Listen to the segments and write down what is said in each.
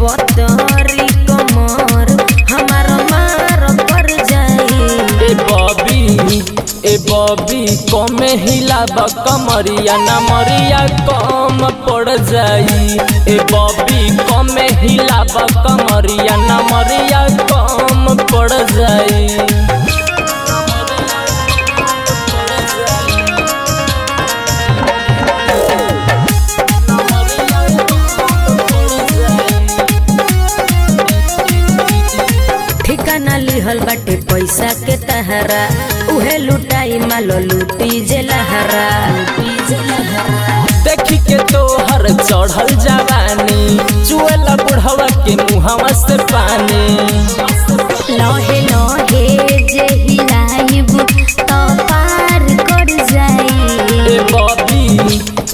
पतरी कमर हमार मार कर जाई। ए बॉबी कमे हिलाब कमरिया नमरिया कम पड़ जाई। ए बॉबी कमे हिलाब कमरिया नमरिया कम पड़ जाई। ठिकाना लिहल बाटे पैसा के तहरा उहे लुटाई मालो लूटी जे लहरा। देखी के तोहर चढ़ल जवानी चुएला बुढ़वा के मुहवा से पानी। लहे लहे जे हिलाइब तो पार कर जाई।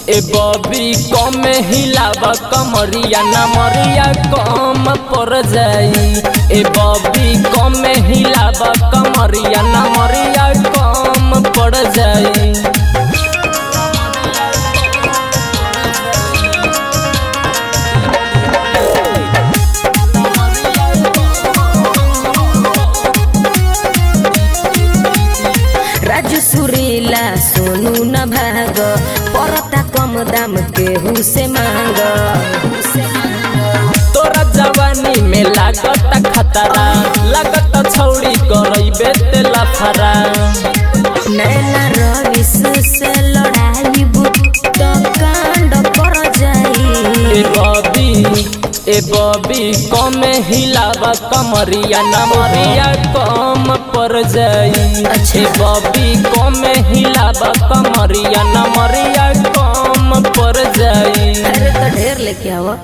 ए बॉबी कमे हिलाब कमरिया नमरिया कम पड़ जाई। ए बॉबी कमे हिलाब कमरिया नमरिया कम पड़ जाई। राजू सुरीला सोनू न भाग परता कम दाम केहू से मांग। तोरा जवानी में लागत खतरा लागत छौड़ी करइबे ते लफरा। नैना रविस से लड़ाइब तो कांड कर जाई। ए बॉबी कमे हिलाब कमरिया नमरिया कम पड़ जाई। अच्छा। ए बॉबी कमे हिलाब कमरिया नमरिया कम पड़ जाई। अरे तो ढेर लेके आओ।